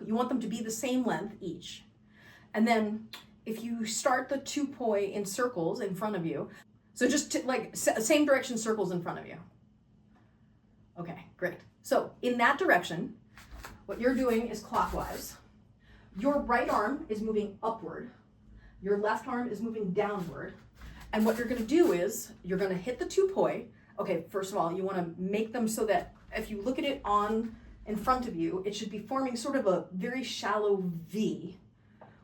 you want them to be the same length each. And then if you start the 2 poi in circles in front of you, so just like same direction circles in front of you. Okay, great. So in that direction, what you're doing is clockwise. Your right arm is moving upward. Your left arm is moving downward. And what you're gonna do is you're gonna hit the 2 poi. Okay, first of all, you wanna make them so that if you look at it in front of you, it should be forming sort of a very shallow V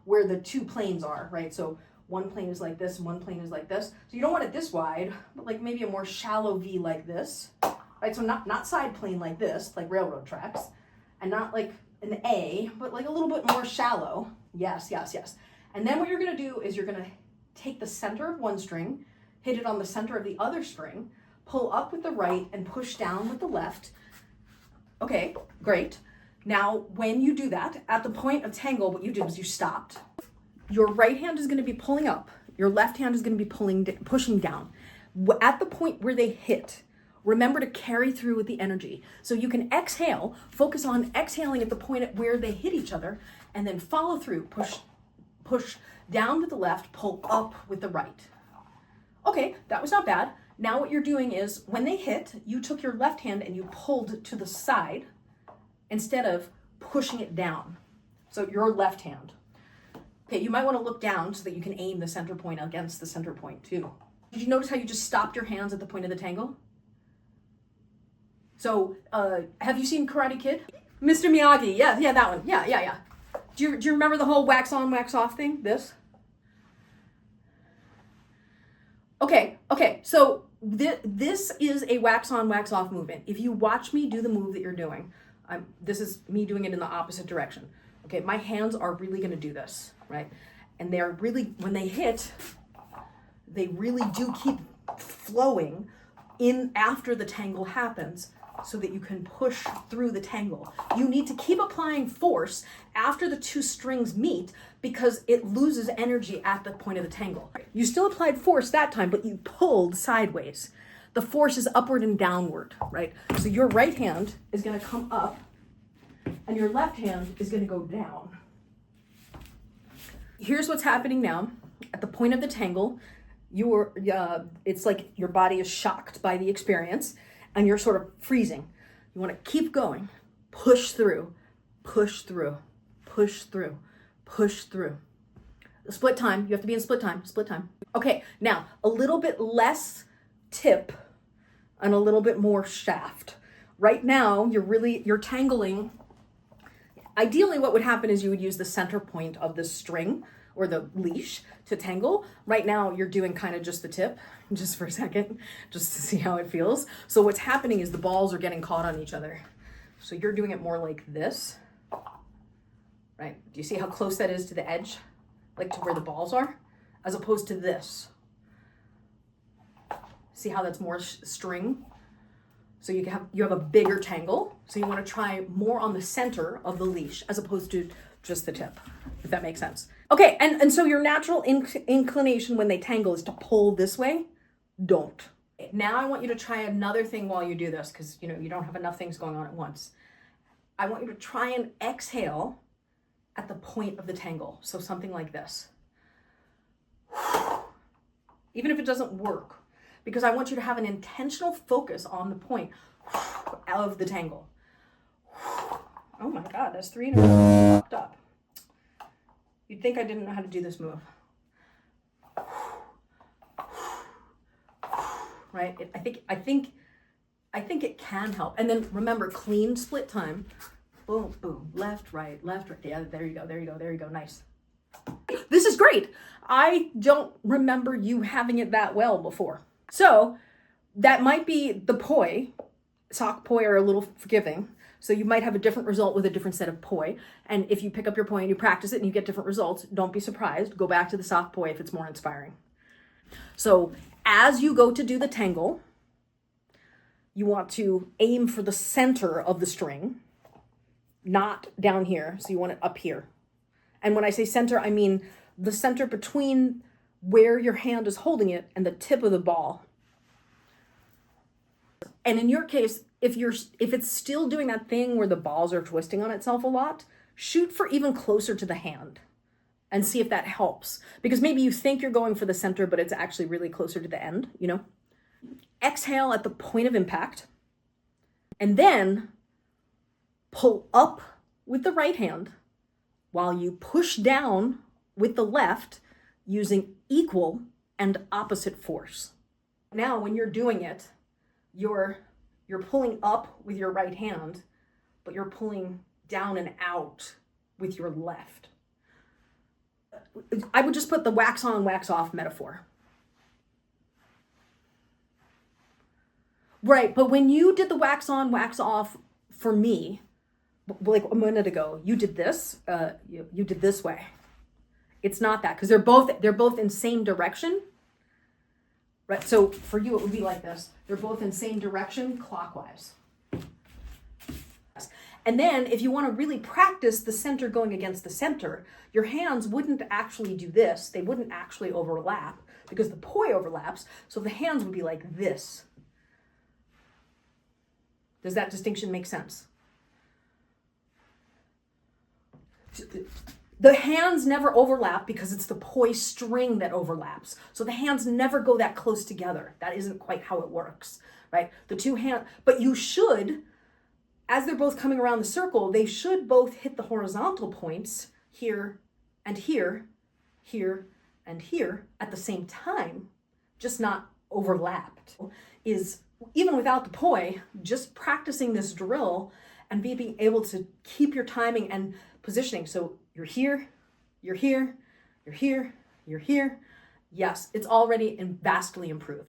where the 2 planes are, right? So one plane is like this and one plane is like this. So you don't want it this wide, but like maybe a more shallow V like this, right? So not side plane like this, like railroad tracks, and not like an A, but like a little bit more shallow. Yes, yes, yes. And then what you're gonna do is you're gonna take the center of one string, hit it on the center of the other string, pull up with the right and push down with the left. Okay, great. Now, when you do that, at the point of tangle, what you did was you stopped. Your right hand is gonna be pulling up. Your left hand is gonna be pushing down. At the point where they hit, remember to carry through with the energy. So you can exhale, focus on exhaling at the point at where they hit each other, and then follow through, push down with the left, pull up with the right. Okay, that was not bad. Now what you're doing is when they hit, you took your left hand and you pulled to the side instead of pushing it down. So your left hand. Okay, you might want to look down so that you can aim the center point against the center point too. Did you notice how you just stopped your hands at the point of the tangle? So, have you seen Karate Kid? Mr. Miyagi, yeah, that one. Yeah. Do you remember the whole wax on, wax off thing? This? Okay, so this is a wax on, wax off movement. If you watch me do the move that you're doing, this is me doing it in the opposite direction. Okay, my hands are really gonna do this, right? And they're really, when they hit, they really do keep flowing in after the tangle happens so that you can push through the tangle. You need to keep applying force after the 2 strings meet because it loses energy at the point of the tangle. You still applied force that time, but you pulled sideways. The force is upward and downward, right? So your right hand is gonna come up and your left hand is gonna go down. Here's what's happening now. At the point of the tangle, it's like your body is shocked by the experience and you're sort of freezing. You want to keep going, push through, push through, push through, push through. Split time, you have to be in split time. Okay, now a little bit less tip and a little bit more shaft. Right now, you're tangling. Ideally, what would happen is you would use the center point of the string or the leash to tangle. Right now, you're doing kind of just the tip, just for a second, just to see how it feels. So what's happening is the balls are getting caught on each other. So you're doing it more like this, right? Do you see how close that is to the edge? Like to where the balls are? As opposed to this. See how that's more string? So you have a bigger tangle. So you want to try more on the center of the leash as opposed to just the tip, if that makes sense. Okay, and so your natural inclination when they tangle is to pull this way. Don't. Now I want you to try another thing while you do this because you don't have enough things going on at once. I want you to try and exhale at the point of the tangle. So something like this. Even if it doesn't work, because I want you to have an intentional focus on the point of the tangle. Oh my God, that's 3 in a row popped up. You'd think I didn't know how to do this move. Right? I think it can help. And then remember, clean split time. Boom, boom, left, right. Yeah, there you go. Nice. This is great. I don't remember you having it that well before. So that might be the poi. Sock poi are a little forgiving. So you might have a different result with a different set of poi. And if you pick up your poi and you practice it and you get different results, don't be surprised. Go back to the sock poi if it's more inspiring. So as you go to do the tangle, you want to aim for the center of the string, not down here. So you want it up here. And when I say center, I mean the center between where your hand is holding it and the tip of the ball. And in your case, if it's still doing that thing where the balls are twisting on itself a lot, shoot for even closer to the hand and see if that helps. Because maybe you think you're going for the center, but it's actually really closer to the end, you know? Exhale at the point of impact, and then pull up with the right hand while you push down with the left using equal and opposite force. Now, when you're doing it, you're pulling up with your right hand, but you're pulling down and out with your left. I would just put the wax on, wax off metaphor. Right, but when you did the wax on, wax off for me, like a minute ago, you did this, you did this way. It's not that, because they're both in same direction. Right, so for you, it would be like this. They're both in same direction, clockwise. And then if you want to really practice the center going against the center, your hands wouldn't actually do this. They wouldn't actually overlap because the poi overlaps. So the hands would be like this. Does that distinction make sense? The hands never overlap because it's the poi string that overlaps. So the hands never go that close together. That isn't quite how it works, right? The two hands, but you should, as they're both coming around the circle, they should both hit the horizontal points here and here, here and here at the same time, just not overlapped. Is even without the poi, just practicing this drill and being able to keep your timing and positioning. So you're here, you're here, you're here, you're here. Yes, it's already vastly improved.